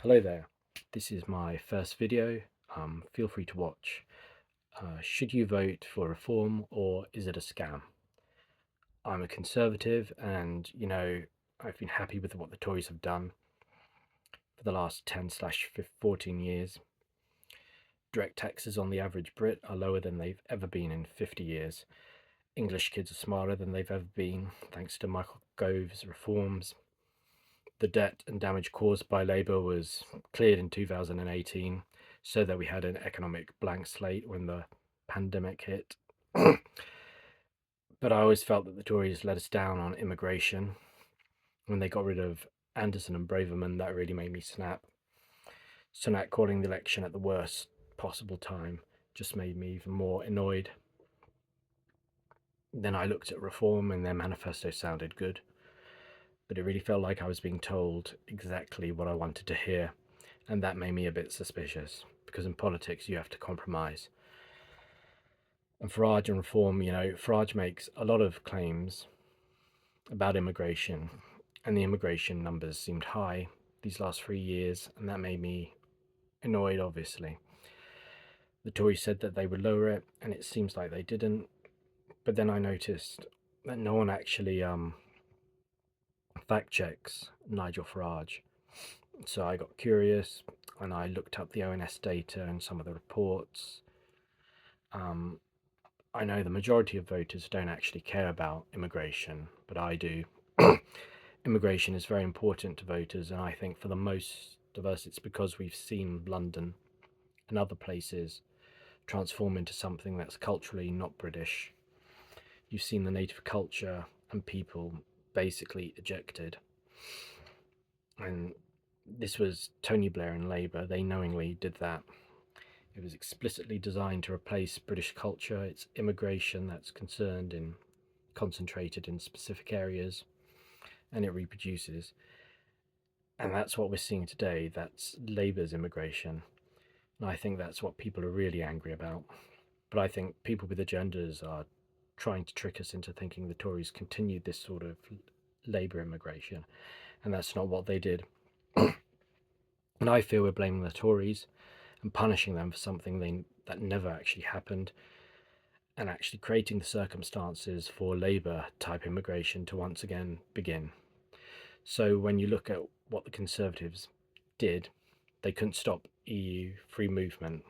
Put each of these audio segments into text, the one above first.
Hello there, this is my first video. Feel free to watch. Should you vote for reform or is it a scam? I'm a Conservative and, I've been happy with what the Tories have done for the last 10/14 years. Direct taxes on the average Brit are lower than they've ever been in 50 years. English kids are smarter than they've ever been, thanks to Michael Gove's reforms. The debt and damage caused by Labour was cleared in 2018, so that we had an economic blank slate when the pandemic hit. But I always felt that the Tories let us down on immigration. When they got rid of Anderson and Braverman, that really made me snap. Sunak calling the election at the worst possible time just made me even more annoyed. Then I looked at reform and their manifesto sounded good, but it really felt like I was being told exactly what I wanted to hear, and that made me a bit suspicious, because in politics you have to compromise. And Farage and reform, Farage makes a lot of claims about immigration, and the immigration numbers seemed high these last 3 years, and that made me annoyed, obviously. The Tories said that they would lower it, and it seems like they didn't. But then I noticed that no one actually fact checks Nigel Farage. So I got curious and I looked up the ONS data and some of the reports. I know the majority of voters don't actually care about immigration, but I do. Immigration is very important to voters, and I think for the most of us it's because we've seen London and other places transform into something that's culturally not British. You've seen the native culture and people basically ejected. And this was Tony Blair and Labour. They knowingly did that. It was explicitly designed to replace British culture. It's immigration that's concentrated in specific areas, and it reproduces. And that's what we're seeing today. That's Labour's immigration. And I think that's what people are really angry about. But I think people with agendas are trying to trick us into thinking the Tories continued this sort of Labour immigration, and that's not what they did. And I feel we're blaming the Tories and punishing them for something that never actually happened, and actually creating the circumstances for Labour type immigration to once again begin. So when you look at what the Conservatives did, they couldn't stop EU free movement,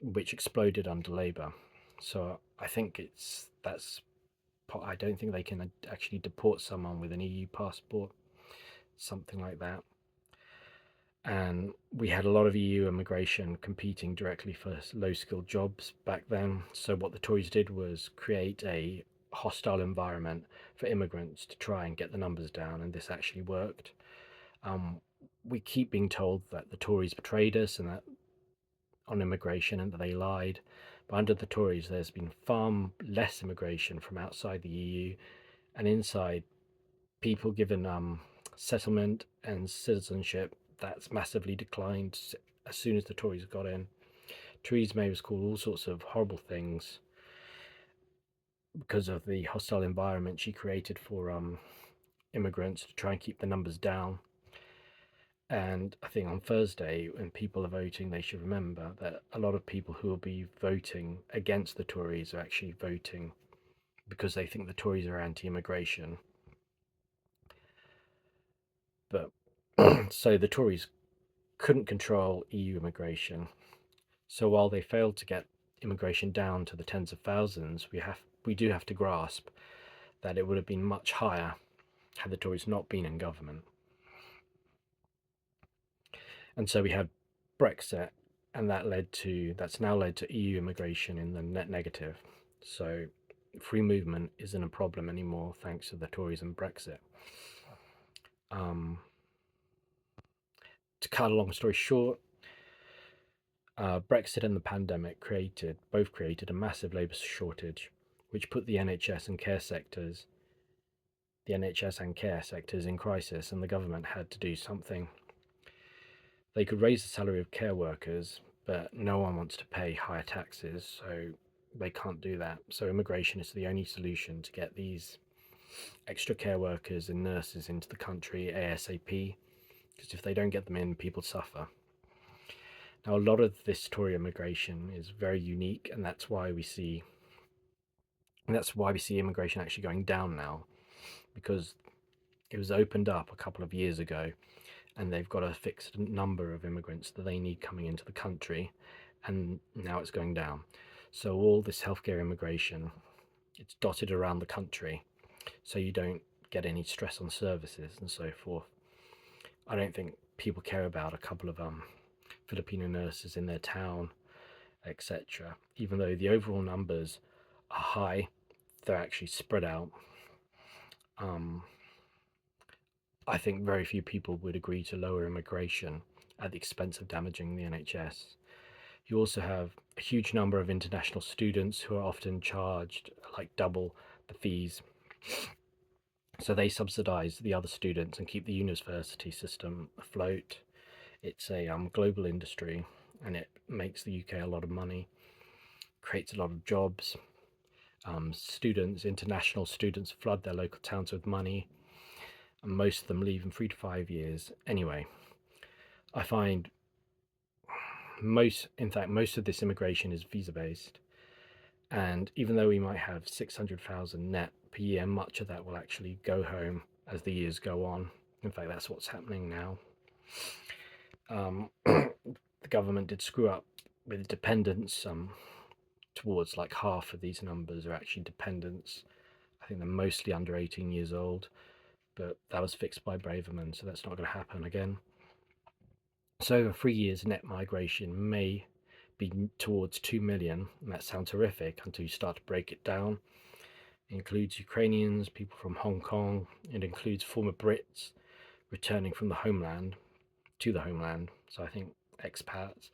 which exploded under Labour. So I think I don't think they can actually deport someone with an EU passport, something like that. And we had a lot of EU immigration competing directly for low skilled jobs back then. So what the Tories did was create a hostile environment for immigrants to try and get the numbers down, and this actually worked. We keep being told that the Tories betrayed us and that on immigration and that they lied. But under the Tories, there's been far less immigration from outside the EU, and inside, people given settlement and citizenship, that's massively declined as soon as the Tories got in. Theresa May was called all sorts of horrible things because of the hostile environment she created for immigrants to try and keep the numbers down. And I think on Thursday, when people are voting, they should remember that a lot of people who will be voting against the Tories are actually voting because they think the Tories are anti-immigration. But so the Tories couldn't control EU immigration. So while they failed to get immigration down to the tens of thousands, we do have to grasp that it would have been much higher had the Tories not been in government. And so we had Brexit, and that's now led to EU immigration in the net negative. So free movement isn't a problem anymore thanks to the Tories and Brexit. To cut a long story short, Brexit and the pandemic both created a massive labour shortage, which put the NHS and care sectors in crisis, and the government had to do something. They could raise the salary of care workers, but no one wants to pay higher taxes, so they can't do that. So immigration is the only solution to get these extra care workers and nurses into the country ASAP, because if they don't get them in, people suffer. Now, a lot of this Tory immigration is very unique, and that's why we see immigration actually going down now, because it was opened up a couple of years ago, and they've got a fixed number of immigrants that they need coming into the country, and now it's going down. So all this healthcare immigration, it's dotted around the country, so you don't get any stress on services and so forth. I don't think people care about a couple of Filipino nurses in their town, etc. Even though the overall numbers are high, they're actually spread out. I think very few people would agree to lower immigration at the expense of damaging the NHS. You also have a huge number of international students who are often charged like double the fees. So they subsidise the other students and keep the university system afloat. It's a global industry, and it makes the UK a lot of money, creates a lot of jobs. International students flood their local towns with money, and most of them leave in 3 to 5 years. Anyway, I find most of this immigration is visa based, and even though we might have 600,000 net per year, much of that will actually go home as the years go on. In fact, that's what's happening now. The government did screw up with dependents. Towards like half of these numbers are actually dependents. I think they're mostly under 18 years old, but that was fixed by Braverman, so that's not going to happen again. So over 3 years, net migration may be towards 2 million, and that sounds horrific until you start to break it down. It includes Ukrainians, people from Hong Kong, it includes former Brits returning from the homeland to the homeland, so I think expats.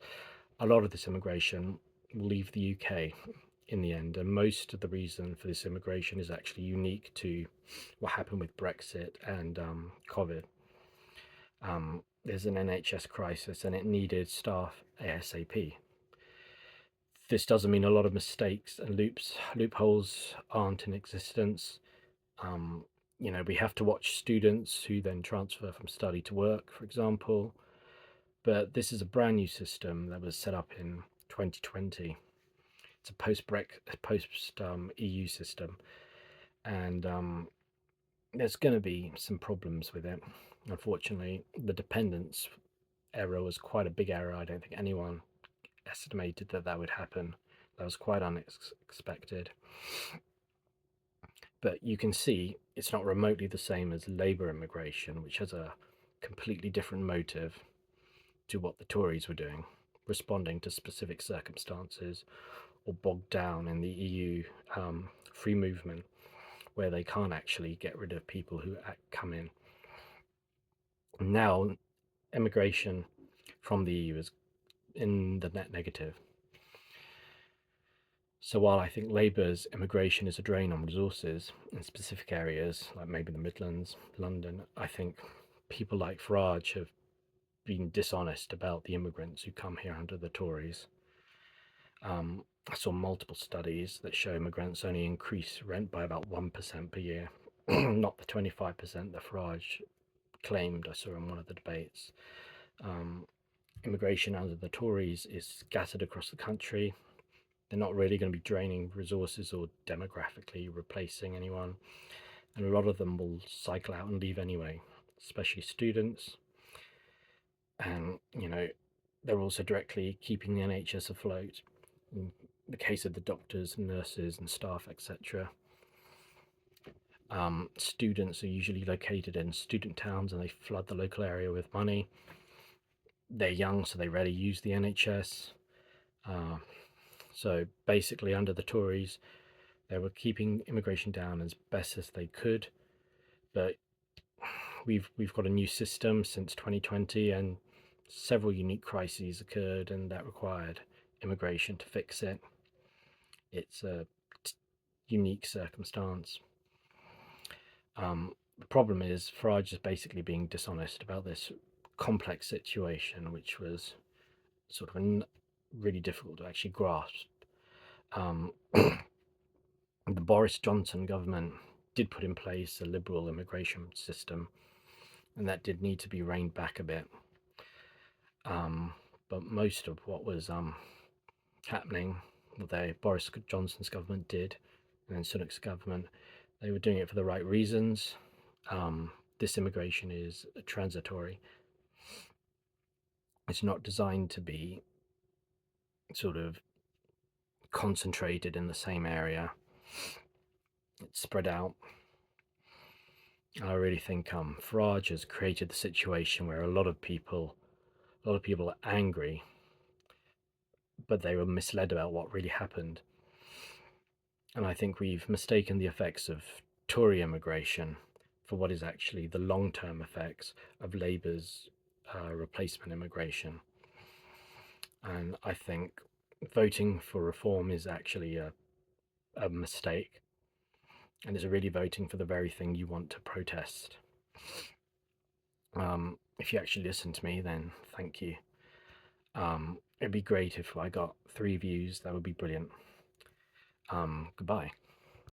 A lot of this immigration will leave the UK in the end, and most of the reason for this immigration is actually unique to what happened with Brexit and COVID. There's an NHS crisis and it needed staff ASAP. This doesn't mean a lot of mistakes and loopholes aren't in existence. We have to watch students who then transfer from study to work, for example. But this is a brand new system that was set up in 2020. It's a post-EU system, and there's going to be some problems with it. Unfortunately, the dependence error was quite a big error. I don't think anyone estimated that would happen. That was quite unexpected. But you can see it's not remotely the same as Labour immigration, which has a completely different motive to what the Tories were doing, responding to specific circumstances or bogged down in the EU free movement, where they can't actually get rid of people who come in. Now, immigration from the EU is in the net negative. So while I think Labour's immigration is a drain on resources in specific areas, like maybe the Midlands, London, I think people like Farage have been dishonest about the immigrants who come here under the Tories. I saw multiple studies that show immigrants only increase rent by about 1% per year, not the 25% that Farage claimed I saw in one of the debates. Immigration under the Tories is scattered across the country. They're not really going to be draining resources or demographically replacing anyone. And a lot of them will cycle out and leave anyway, especially students. And, they're also directly keeping the NHS afloat. In the case of the doctors, nurses and staff, etc. Students are usually located in student towns and they flood the local area with money. They're young, so they rarely use the NHS. So basically, under the Tories, they were keeping immigration down as best as they could. But we've got a new system since 2020, and several unique crises occurred, and that required immigration to fix it. It's a unique circumstance. The problem is Farage is basically being dishonest about this complex situation, which was sort of really difficult to actually grasp. The Boris Johnson government did put in place a liberal immigration system, and that did need to be reined back a bit. But most of what was happening, what Boris Johnson's government did, and then Sunak's government, they were doing it for the right reasons. This immigration is transitory. It's not designed to be sort of concentrated in the same area. It's spread out. I really think Farage has created the situation where a lot of people are angry, but they were misled about what really happened. And I think we've mistaken the effects of Tory immigration for what is actually the long-term effects of Labour's replacement immigration. And I think voting for reform is actually a mistake, and it's really voting for the very thing you want to protest. If you actually listen to me, then thank you. It'd be great if I got 3 views. That would be brilliant. Goodbye.